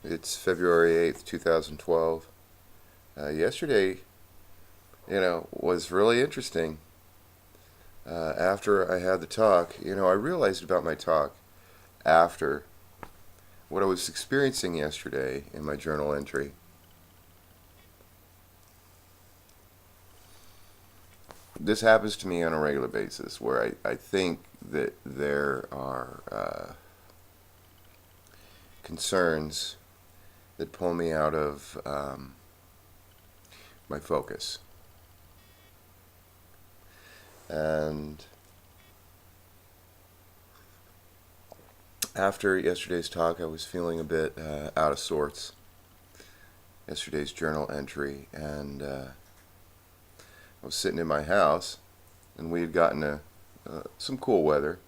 It's February 8th, 2012. Yesterday, was really interesting. After I had the talk, I realized about my talk after what I was experiencing yesterday in my journal entry. This happens to me on a regular basis where I think that there are concerns that pull me out of my focus. And after yesterday's talk, I was feeling a bit out of sorts. Yesterday's journal entry, and I was sitting in my house, and we had gotten some cool weather.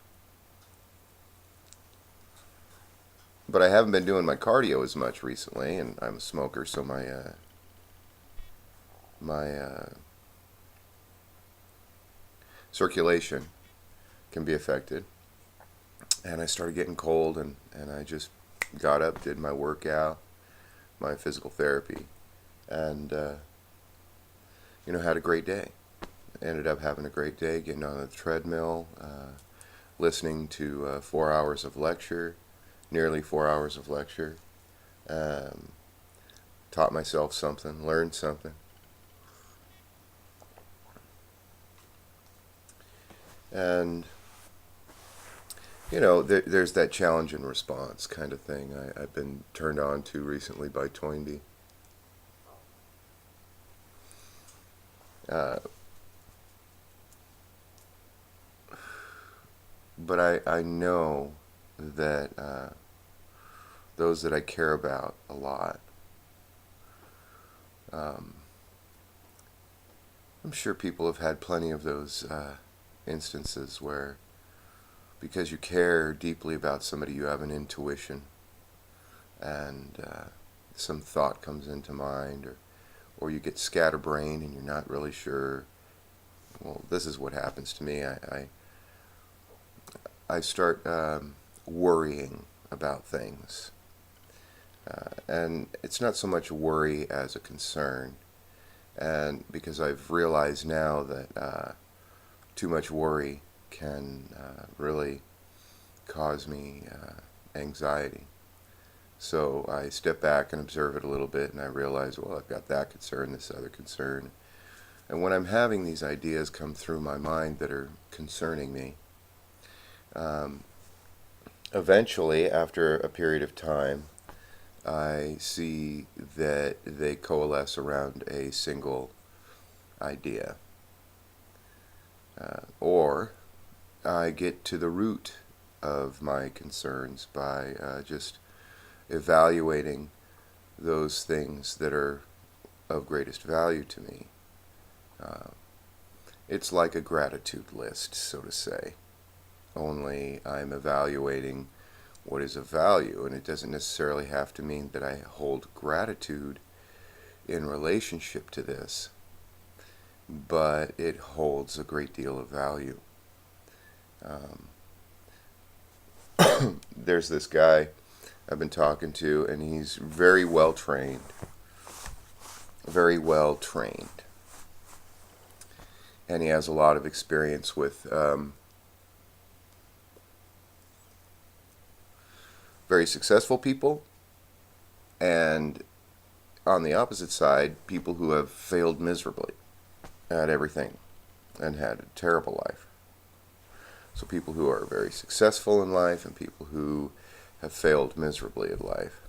But I haven't been doing my cardio as much recently, and I'm a smoker, so my circulation can be affected. And I started getting cold, and I just got up, did my workout, my physical therapy, and had a great day. Ended up having a great day, getting on the treadmill, listening to 4 hours of lecture, nearly 4 hours of lecture. Um, Taught myself something, learned something. And, there's that challenge and response kind of thing I've been turned on to recently by Toynbee. Uh, but I know that those that I care about a lot, um, I'm sure people have had plenty of those instances where, because you care deeply about somebody, you have an intuition, and some thought comes into mind, or you get scatterbrained and you're not really sure. Well, this is what happens to me. I start worrying about things. And it's not so much worry as a concern. And because I've realized now that too much worry can really cause me anxiety. So I step back and observe it a little bit, and I realize, well, I've got that concern, this other concern. And when I'm having these ideas come through my mind that are concerning me, um, eventually, after a period of time, I see that they coalesce around a single idea. Or I get to the root of my concerns by just evaluating those things that are of greatest value to me. Uh, it's like a gratitude list, so to say, only I'm evaluating what is of value, and it doesn't necessarily have to mean that I hold gratitude in relationship to this, but it holds a great deal of value. Um, there's this guy I've been talking to, and he's very well trained. Very well trained. And he has a lot of experience with very successful people, and on the opposite side, people who have failed miserably at everything and had a terrible life. So people who are very successful in life and people who have failed miserably at life.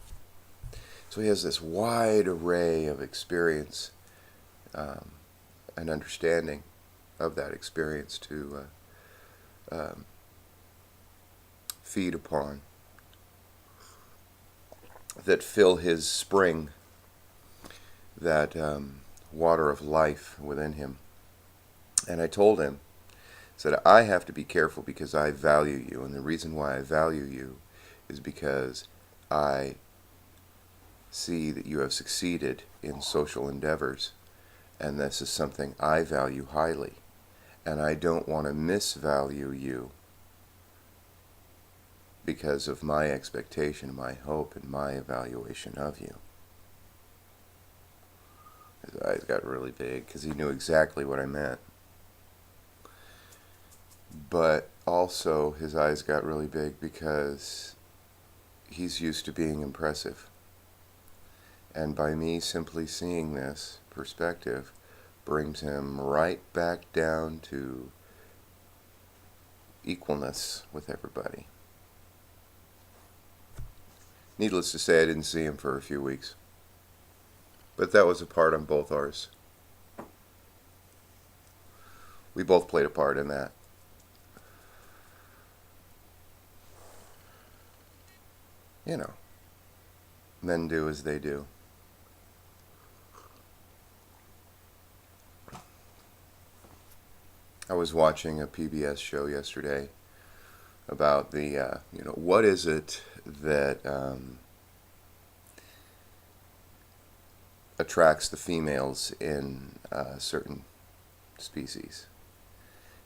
So he has this wide array of experience um, and understanding of that experience to feed upon, that fill his spring, that water of life within him. And I told him, said, I have to be careful because I value you, and the reason why I value you is because I see that you have succeeded in social endeavors, and this is something I value highly, and I don't want to misvalue you because of my expectation, my hope, and my evaluation of you. His eyes got really big because he knew exactly what I meant. But also his eyes got really big because he's used to being impressive. And by me simply seeing this perspective brings him right back down to equalness with everybody. Needless to say, I didn't see him for a few weeks. But that was a part on both ours. We both played a part in that. You know, men do as they do. I was watching a PBS show yesterday about the, what is it that attracts the females in certain species.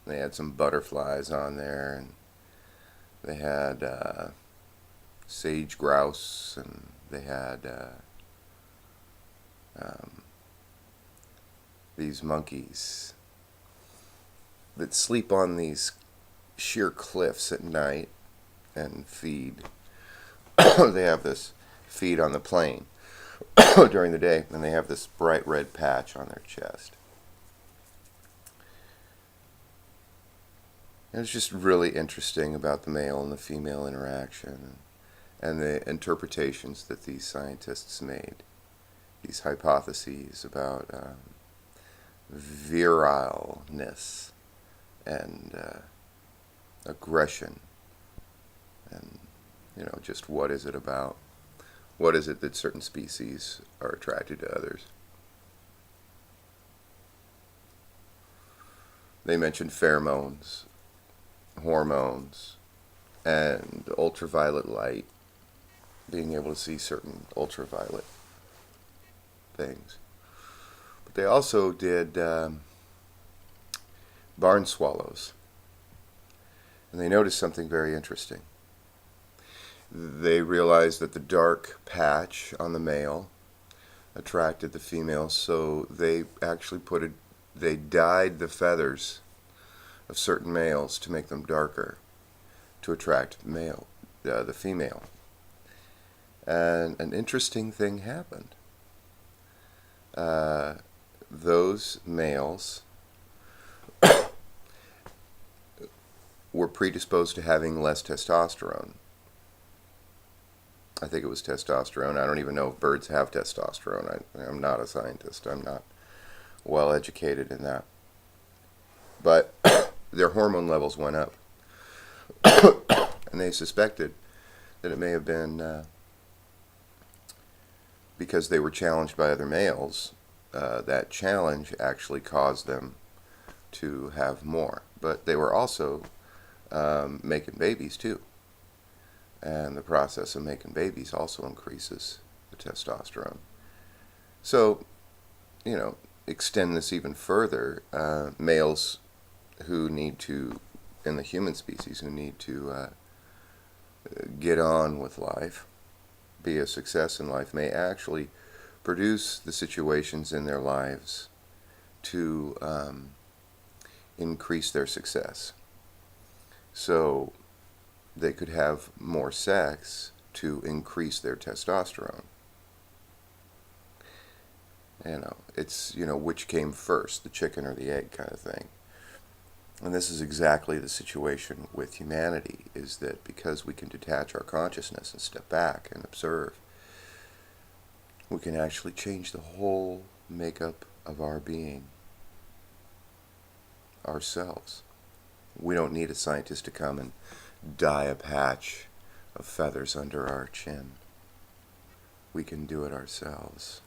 They had some butterflies on there, and they had sage grouse, and they had these monkeys that sleep on these sheer cliffs at night and feed. They have this feed on the plain during the day, and they have this bright red patch on their chest. It was just really interesting about the male and the female interaction and the interpretations that these scientists made, these hypotheses about virileness and aggression, and just what is it about? What is it that certain species are attracted to others? They mentioned pheromones, hormones, and ultraviolet light, being able to see certain ultraviolet things. But they also did barn swallows. And they noticed something very interesting. They realized that the dark patch on the male attracted the female, so they actually they dyed the feathers of certain males to make them darker, to attract the female. And an interesting thing happened. Those males were predisposed to having less testosterone. I think it was testosterone. I don't even know if birds have testosterone. I'm not a scientist. I'm not well educated in that. But their hormone levels went up. And they suspected that it may have been because they were challenged by other males. That challenge actually caused them to have more. But they were also making babies too. And the process of making babies also increases the testosterone. So, extend this even further. Males who need to, in the human species, who need to get on with life, be a success in life, may actually produce the situations in their lives to increase their success. So they could have more sex to increase their testosterone. It's, which came first, the chicken or the egg kind of thing. And this is exactly the situation with humanity, is that because we can detach our consciousness and step back and observe, we can actually change the whole makeup of our being, ourselves. We don't need a scientist to come and dye a patch of feathers under our chin. We can do it ourselves.